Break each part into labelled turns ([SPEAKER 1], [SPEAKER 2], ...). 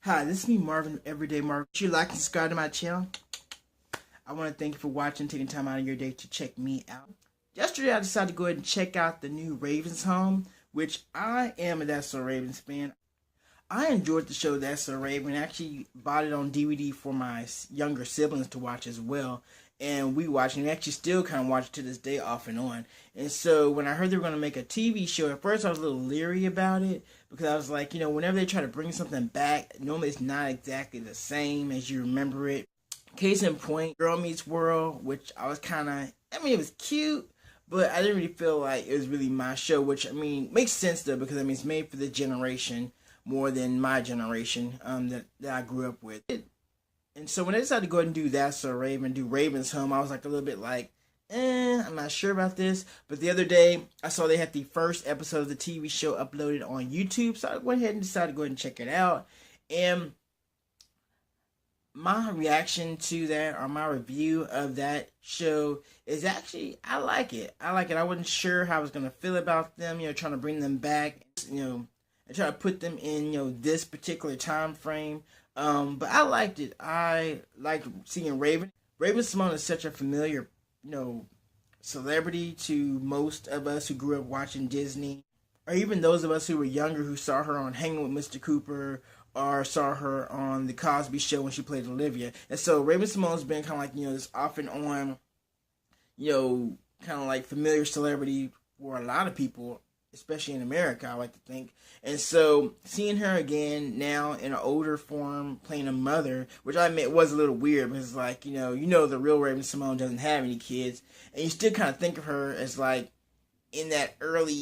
[SPEAKER 1] Hi, this is me, Marvin, Everyday Marvin. If you like and subscribe to my channel, I want to thank you for watching, taking time out of your day to check me out. Yesterday, I decided to go ahead and check out the new Ravens Home, which I am a That's So Ravens fan. I enjoyed the show That's So Raven. I actually bought it on DVD for my younger siblings to watch as well. And we watched, and we actually still kind of watch it to this day off and on. And so when I heard they were going to make a TV show, at first I was a little leery about it because I was like, whenever they try to bring something back, normally it's not exactly the same as you remember it. Case in point, Girl Meets World, which I was kind of, it was cute, but I didn't really feel like it was really my show, which, makes sense though, because, it's made for the generation more than my generation that I grew up with. And so when I decided to go ahead and do That's So Raven, do Raven's Home, I was like a little bit like, I'm not sure about this. But the other day, I saw they had the first episode of the TV show uploaded on YouTube, so I went ahead and decided to go ahead and check it out. And my reaction to that, or my review of that show, is actually, I like it. I like it. I wasn't sure how I was going to feel about them, trying to bring them back, and try to put them in, this particular time frame. But I liked it. I liked seeing Raven. Raven-Symoné is such a familiar, celebrity to most of us who grew up watching Disney, or even those of us who were younger who saw her on Hanging with Mr. Cooper, or saw her on The Cosby Show when she played Olivia. And so Raven-Symoné's been kind of like, this off and on, kind of like familiar celebrity for a lot of people, especially in America, I like to think. And so seeing her again now in an older form, playing a mother, which I admit was a little weird, because like, the real Raven-Symoné doesn't have any kids, and you still kind of think of her as like in that early,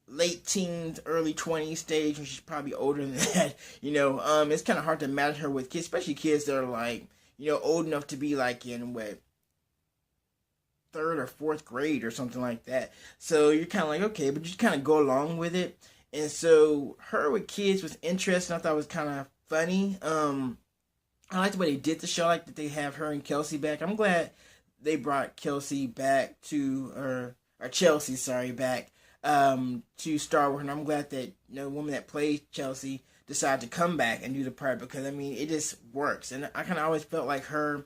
[SPEAKER 1] late teens, early 20s stage, when she's probably older than that. It's kind of hard to imagine her with kids, especially kids that are like, old enough to be like in what, third or fourth grade or something like that. So you're kind of like, okay, but you kind of go along with it. And so her with kids was interesting. I thought it was kind of funny. I liked the way they did the show. I like that they have her and Kelsey back. I'm glad they brought Kelsey back or Chelsea, sorry, back to star with her. And I'm glad that the woman that played Chelsea decided to come back and do the part, because it just works. And I kind of always felt like her,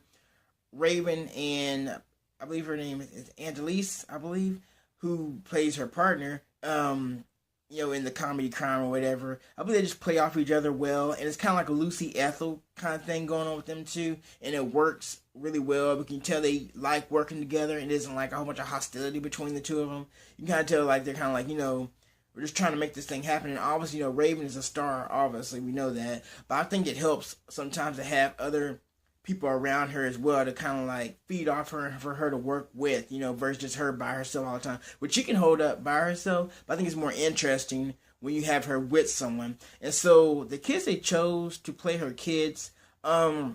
[SPEAKER 1] Raven, and I believe her name is Angelique, I believe, who plays her partner, in the comedy crime or whatever. I believe they just play off each other well, and it's kind of like a Lucy Ethel kind of thing going on with them too, and it works really well. We can tell they like working together, and it isn't like a whole bunch of hostility between the two of them. You can kind of tell like they're kind of like, we're just trying to make this thing happen. And obviously, Raven is a star, obviously, we know that, but I think it helps sometimes to have other people around her as well to kind of like feed off her, for her to work with, versus just her by herself all the time, which she can hold up by herself, but I think it's more interesting when you have her with someone. And so the kids they chose to play her kids, I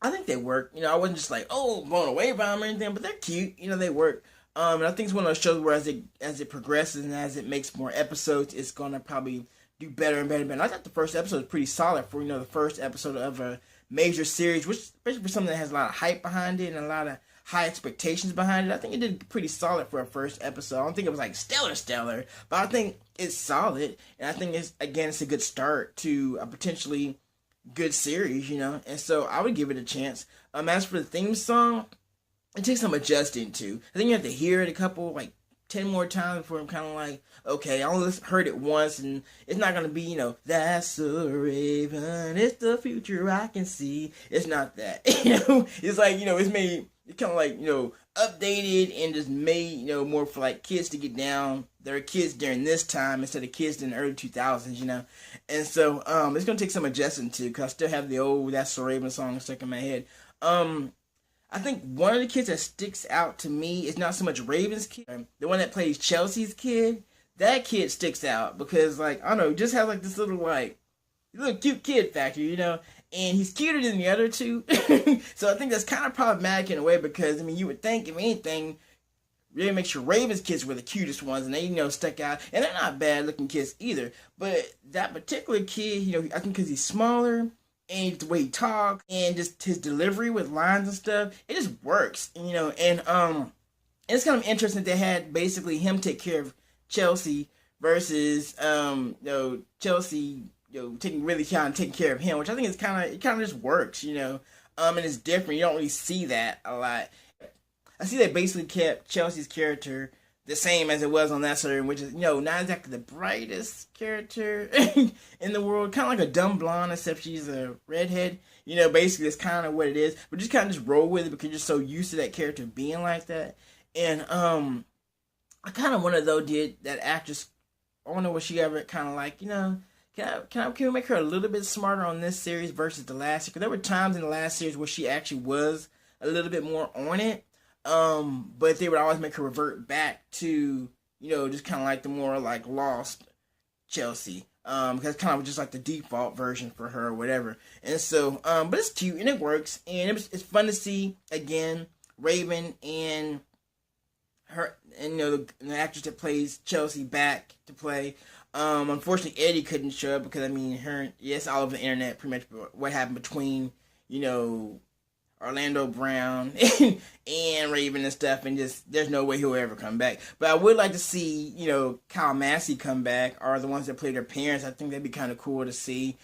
[SPEAKER 1] think they work. I wasn't just like, oh, blown away by them or anything, but they're cute. They work. And I think it's one of those shows where as it progresses and as it makes more episodes, it's gonna probably do better and better and better. I thought the first episode was pretty solid for the first episode of a major series, which especially for something that has a lot of hype behind it and a lot of high expectations behind it. I think it did pretty solid for a first episode. I don't think it was like stellar, but I think it's solid, and I think it's a good start to a potentially good series, and so I would give it a chance. As for the theme song, it takes some adjusting to. I think you have to hear it a couple, like 10 more times before I'm kind of like, okay, I only heard it once, and it's not going to be, that's a raven, it's the future I can see. It's not that. It's like, it's made, it's kind of like, updated and just made, more for like kids to get down. There are kids during this time instead of kids in the early 2000s, And so it's going to take some adjusting to, because I still have the old That's So Raven song stuck in my head. I think one of the kids that sticks out to me is not so much Raven's kid. The one that plays Chelsea's kid, that kid sticks out because, like, I don't know, just has like this little cute kid factor, and he's cuter than the other two. So I think that's kind of problematic in a way, because you would think, if anything, really make sure Raven's kids were the cutest ones, and they stuck out, and they're not bad looking kids either. But that particular kid, I think because he's smaller, and the way he talks, and just his delivery with lines and stuff, it just works, and it's kind of interesting that they had basically him take care of Chelsea versus Chelsea taking care of him, which I think is kind of just works, and it's different. You don't really see that a lot. I see they basically kept Chelsea's character the same as it was on that series, which is, not exactly the brightest character in the world. Kind of like a dumb blonde, except she's a redhead. Basically that's kind of what it is. But just kind of just roll with it because you're so used to that character being like that. And I kind of wonder though, did that actress? I wonder what she ever kind of like. Can we make her a little bit smarter on this series versus the last? Because there were times in the last series where she actually was a little bit more on it. But they would always make her revert back to, just kind of like the more like lost Chelsea. Because kind of just like the default version for her or whatever. And so, but it's cute and it works. And it's fun to see, again, Raven and her, and the actress that plays Chelsea back to play. Unfortunately, Eddie couldn't show up because, it's all over the internet, pretty much what happened between, Orlando Brown and Raven and stuff, and just there's no way he'll ever come back. But I would like to see, Kyle Massey come back, or the ones that played their parents. I think that'd be kind of cool to see.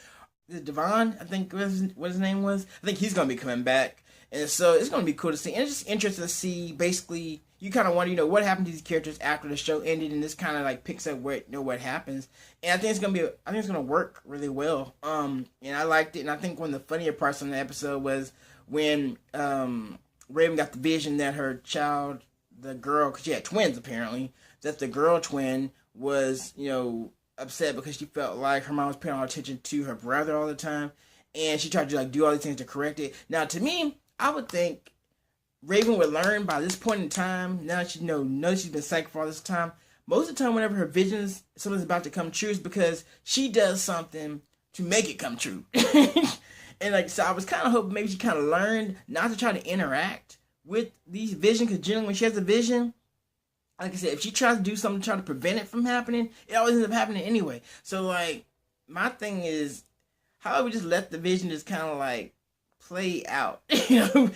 [SPEAKER 1] Devon, I think what his name was. I think he's gonna be coming back, and so it's gonna be cool to see. And it's just interesting to see. Basically, you kind of wonder, what happened to these characters after the show ended, and this kind of like picks up what happens. And I think it's gonna work really well. And I liked it, and I think one of the funnier parts on the episode was when Raven got the vision that her child, the girl, because she had twins apparently, that the girl twin was, upset because she felt like her mom was paying all attention to her brother all the time, and she tried to do all these things to correct it. Now, to me, I would think Raven would learn by this point in time. Now she knows she's been psyched for all this time. Most of the time, whenever her visions, something's about to come true, is because she does something to make it come true. And so I was kind of hoping maybe she kind of learned not to try to interact with these visions, because generally when she has a vision, like I said, if she tries to do something to try to prevent it from happening, it always ends up happening anyway. So my thing is, how about we just let the vision just kind of play out, because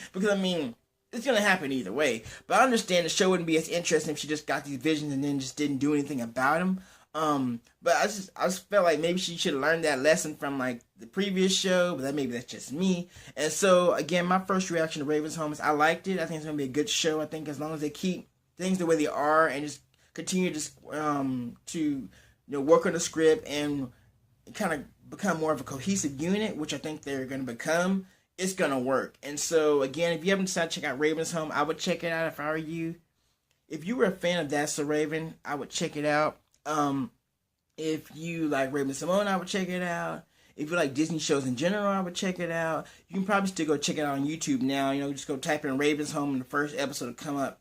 [SPEAKER 1] it's gonna happen either way. But I understand the show wouldn't be as interesting if she just got these visions and then just didn't do anything about them. But I just felt like maybe she should have learned that lesson from the previous show, but maybe that's just me. And so again, my first reaction to Raven's Home is I liked it. I think it's gonna be a good show. I think as long as they keep things the way they are and just continue to work on the script and kind of become more of a cohesive unit, which I think they're gonna become, it's gonna work. And so again, if you haven't decided to check out Raven's Home, I would check it out if I were you. If you were a fan of That's So Raven, I would check it out. If you like Raven-Symoné, I would check it out. If you like Disney shows in general, I would check it out. You can probably still go check it out on YouTube now. Just go type in Raven's Home and the first episode will come up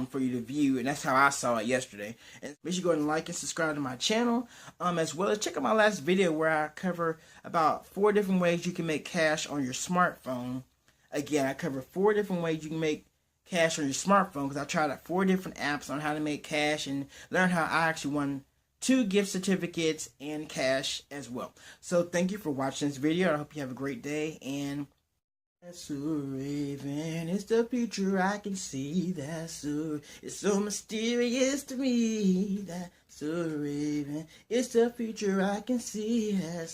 [SPEAKER 1] for you to view. And that's how I saw it yesterday. And make sure you go ahead and like and subscribe to my channel. As well as check out my last video where I cover about 4 different ways you can make cash on your smartphone. Again, I cover 4 different ways you can make cash on your smartphone, because I tried out 4 different apps on how to make cash and learn how I actually won 2 gift certificates and cash as well. So thank you for watching this video. I hope you have a great day. And that's so Raven, it's the future I can see. It's so mysterious to me. That's so Raven, it's the future I can see. It's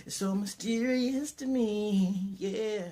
[SPEAKER 1] so mysterious to me. Yeah.